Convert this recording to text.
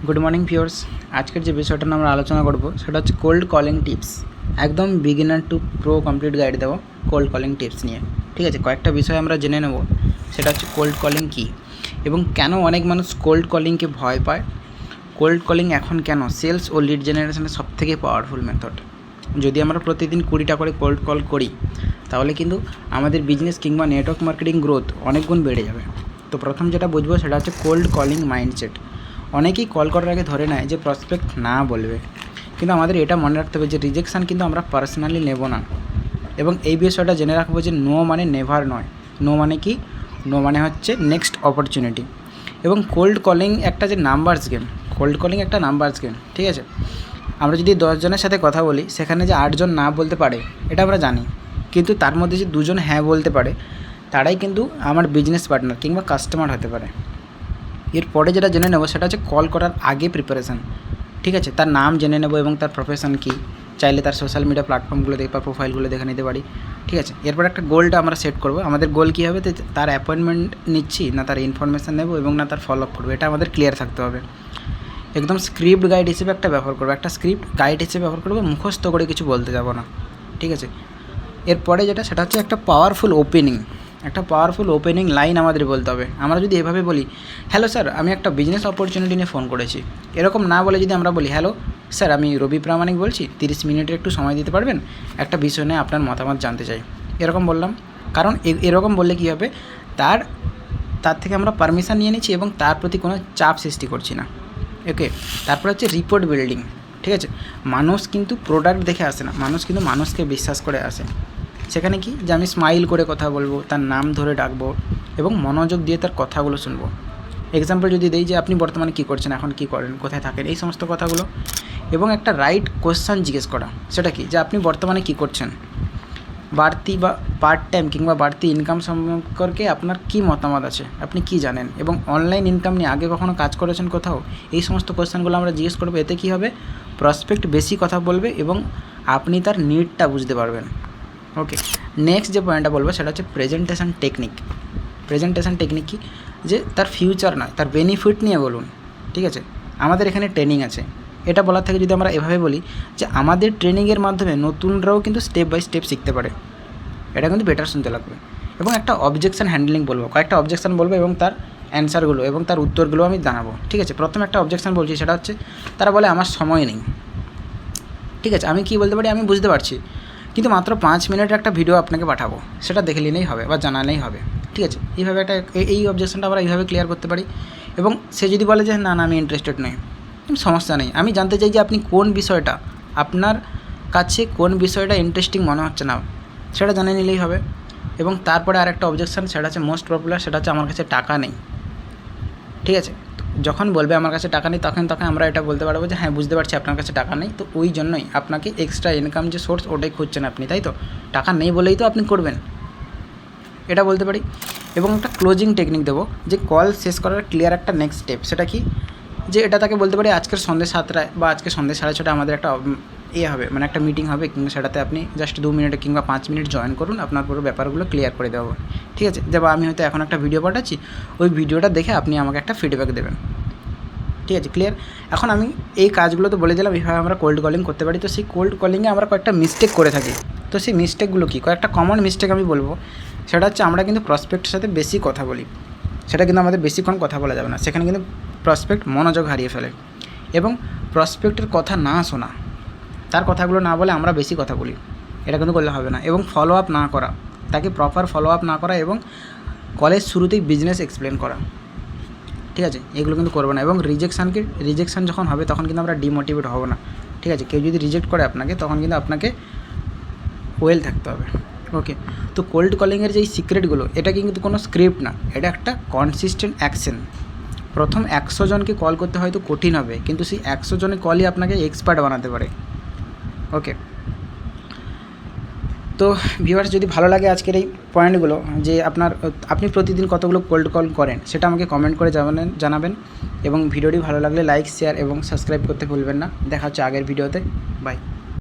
Good morning viewers. আজকের যে বিষয়টা নিয়ে আমরা আলোচনা করব সেটা হচ্ছে কোল্ড কলিং টিপস। একদম beginner two pro complete guide দেবো কোল্ড কলিং টিপস নিয়ে। ঠিক আছে, কয়েকটা বিষয় আমরা জেনে নেব। সেটা হচ্ছে কোল্ড কলিং কী এবং কেন অনেক মানুষ কোল্ড কলিংকে ভয় পায়। কোল্ড কলিং এখন কেন সেলস ও লিড জেনারেশনের সবথেকে পাওয়ারফুল মেথড। যদি আমরা প্রতিদিন 20টা করে কোল্ড কল করি তাহলে কিন্তু আমাদের বিজনেস কিংবা নেটওয়ার্ক মার্কেটিং গ্রোথ অনেক গুণ বেড়ে যাবে। তো প্রথম যেটা বুঝবো সেটা হচ্ছে কোল্ড কলিং মাইন্ডসেট। অনেকেই কল করার আগে ধরে নেয় যে প্রসপেক্ট না বলবে, কিন্তু আমাদের এটা মনে রাখতে হবে যে রিজেকশান কিন্তু আমরা পার্সোনালি নেব না। এবং এই বিষয়টা জেনে রাখবো যে নো মানে নেভার নয়। নো মানে কি? নো মানে হচ্ছে নেক্সট অপরচুনিটি। এবং কোল্ড কলিং একটা যে নাম্বারস গেম, কোল্ড কলিং একটা নাম্বারস গেম। ঠিক আছে, আমরা যদি 10 জনের সাথে কথা বলি সেখানে যে 8 জন না বলতে পারে এটা আমরা জানি, কিন্তু তার মধ্যে যে 2 জন হ্যাঁ বলতে পারে তারাই কিন্তু আমার বিজনেস পার্টনার কিংবা কাস্টমার হতে পারে। এরপরে যেটা জেনে নেব সেটা হচ্ছে কল করার আগে প্রিপারেশান। ঠিক আছে, তার নাম জেনে নেব এবং তার প্রফেশন কী, চাইলে তার সোশ্যাল মিডিয়া প্ল্যাটফর্মগুলো বা প্রোফাইলগুলো দেখে নিতে পারি। ঠিক আছে, এরপর একটা গোলটা আমরা সেট করবো। আমাদের গোল কী হবে, তার অ্যাপয়েন্টমেন্ট নিচ্ছি না তার ইনফরমেশান নেব এবং না তার ফলো আপ করবো, এটা আমাদের ক্লিয়ার থাকতে হবে। একদম স্ক্রিপ্ট গাইড হিসেবে একটা ব্যবহার করবো, একটা স্ক্রিপ্ট গাইড হিসেবে ব্যবহার করবো, মুখস্থ করে কিছু বলতে যাবো না। ঠিক আছে, এরপরে যেটা সেটা হচ্ছে একটা পাওয়ারফুল ওপেনিং লাইন আমাদের বলতে হবে। আমরা যদি এভাবে বলি, হ্যালো স্যার, আমি একটা বিজনেস অপরচুনিটি নিয়ে ফোন করেছি, এরকম না বলে যদি আমরা বলি, হ্যালো স্যার, আমি রবি প্রামাণিক বলছি, 30 মিনিটের একটু সময় দিতে পারবেন, একটা বিষয় নিয়ে আপনার মতামত জানতে চাই, এরকম বললাম। কারণ এরকম বললে কী হবে, তার থেকে আমরা পারমিশন নিয়ে নিচ্ছি এবং তার প্রতি কোনো চাপ সৃষ্টি করছি না। ওকে, তারপর হচ্ছে রিপোর্ট বিল্ডিং। ঠিক আছে, মানুষ কিন্তু প্রোডাক্ট দেখে আসে না, মানুষ কিন্তু মানুষকে বিশ্বাস করে আসে। সেখানে কি যে আমি স্মাইল করে কথা বলবো, তার নাম ধরে ডাকবো এবং মনোযোগ দিয়ে তার কথাগুলো শুনবো। এক্সাম্পল যদি দেই যে আপনি বর্তমানে কী করছেন, এখন কী করেন, কোথায় থাকেন, এই সমস্ত কথাগুলো। এবং একটা রাইট কোয়েশ্চান জিজ্ঞেস করা, সেটা কি যে আপনি বর্তমানে কী করছেন, বাড়তি বা পার্ট টাইম কিংবা বাড়তি ইনকাম সম্পর্কে আপনার কী মতামত আছে, আপনি কী জানেন, এবং অনলাইন ইনকাম নিয়ে আগে কখনো কাজ করেছেন কোথাও, এই সমস্ত কোয়েশ্চেনগুলো আমরা জিজ্ঞেস করবো। এতে কী হবে, প্রসপেক্ট বেশি কথা বলবে এবং আপনি তার নিডটা বুঝতে পারবেন। ওকে, নেক্সট যে পয়েন্টটা বলবো সেটা হচ্ছে প্রেজেন্টেশন টেকনিক কি যে তার ফিউচার নয়, তার বেনিফিট নিয়ে বলুন। ঠিক আছে, আমাদের এখানে ট্রেনিং আছে, এটা বলার থেকে যদি আমরা এভাবে বলি যে আমাদের ট্রেনিংয়ের মাধ্যমে নতুনরাও কিন্তু স্টেপ বাই স্টেপ শিখতে পারে, এটা কিন্তু বেটার শুনতে লাগবে। এবং একটা অবজেকশান হ্যান্ডলিং বলবো, কয়েকটা অবজেকশান বলবো এবং তার অ্যান্সারগুলো এবং তার উত্তরগুলো আমি জানাবো। ঠিক আছে, প্রথমে একটা অবজেকশান বলছি, সেটা হচ্ছে তারা বলে আমার সময় নেই। ঠিক আছে, আমি কী বলতে পারি, আমি বুঝতে পারছি, কিন্তু মাত্র 5 মিনিটের একটা ভিডিও আপনাকে পাঠাবো, সেটা দেখে নিলেই হবে বা জানালেই হবে। ঠিক আছে, এইভাবে একটা এই অবজেকশনটা আমরা এইভাবে ক্লিয়ার করতে পারি। এবং সে যদি বলে যে না আমি ইন্টারেস্টেড নই, সমস্যা নেই, আমি জানতে চাই যে আপনি কোন বিষয়টা, আপনার কাছে কোন বিষয়টা ইন্টারেস্টিং মনে হচ্ছে না, সেটা জানে নিলেই হবে। এবং তারপরে আরেকটা অবজেকশন, সেটা হচ্ছে মোস্ট পপুলার, সেটা হচ্ছে আমার কাছে টাকা নেই। ঠিক আছে, যখন বলবে আমার কাছে টাকা নেই তখন আমরা এটা বলতে পারবো যে হ্যাঁ বুঝতে পারছি আপনার কাছে টাকা নেই, তো ওই জন্যই আপনাকে এক্সট্রা ইনকাম যে সোর্স ওটাই খুঁজছেন আপনি, তাই তো, টাকা নেই বলেই তো আপনি করবেন, এটা বলতে পারি। এবং একটা ক্লোজিং টেকনিক দেবো যে কল শেষ করার ক্লিয়ার একটা নেক্সট স্টেপ, সেটা কি যে এটা তাকে বলতে পারি আজকের সন্ধ্যে 7টায় বা আজকে সন্ধ্যে 6:30 আমাদের একটা হবে, মানে একটা মিটিং হবে, কিংবা সেটাতে আপনি জাস্ট 2 মিনিট কিংবা 5 মিনিট জয়েন করুন, আপনার পুরো ব্যাপারগুলো ক্লিয়ার করে দেওয়া হবে। ঠিক আছে, যেমন আমি হয়তো এখন একটা ভিডিও পাঠাচ্ছি, ওই ভিডিওটা দেখে আপনি আমাকে একটা ফিডব্যাক দেবেন। ঠিক আছে, ক্লিয়ার। এখন আমি এই কাজগুলো তো বলে দিলাম, এইভাবে আমরা কোল্ড কলিং করতে পারি। তো সেই কোল্ড কলিংয়ে আমরা কয়েকটা মিস্টেক করে থাকি, তো সেই মিস্টেকগুলো কী, কয়েকটা কমন মিস্টেক আমি বলবো। সেটা হচ্ছে আমরা কিন্তু প্রসপেক্টের সাথে বেশি কথা বলি, সেটা কিন্তু আমাদের বেশিক্ষণ কথা বলা যাবে না, সেখানে কিন্তু প্রসপেক্ট মনোযোগ হারিয়ে ফেলে। এবং প্রসপেক্টের কথা না শোনা, তার কথাগুলো না বলে আমরা বেশি কথা বলি, এটা কিন্তু করলে হবে না। এবং ফলো আপ না করা, তাকে প্রপার ফলো আপ না করা, এবং কলেজ শুরুতেই বিজনেস এক্সপ্লেন করা। ঠিক আছে, এগুলো কিন্তু করবো না। এবং রিজেকশান যখন হবে তখন কিন্তু আমরা ডিমোটিভেট হব না। ঠিক আছে, কেউ যদি রিজেক্ট করে আপনাকে তখন কিন্তু আপনাকে ওয়েল থাকতে হবে। ওকে, তো কোল্ড কলিংয়ের যেই সিক্রেটগুলো, এটা কিন্তু কোনো স্ক্রিপ্ট না, এটা একটা কনসিস্টেন্ট অ্যাকশন। প্রথম 100 জনকে কল করতে হয়তো কঠিন হবে, কিন্তু সেই 100 জনের কলই আপনাকে এক্সপার্ট বানাতে পারে। ওকে, তো ভিউয়ার্স, যদি ভালো লাগে আজকের এই পয়েন্টগুলো, যে আপনি প্রতিদিন কতগুলো কোল্ড কল করেন, সেটা আমাকে কমেন্ট করে জানাবেন। এবং ভিডিওটি ভালো লাগলে লাইক, শেয়ার এবং সাবস্ক্রাইব করতে ভুলবেন না। দেখা হচ্ছে আগের ভিডিওতে। বাই।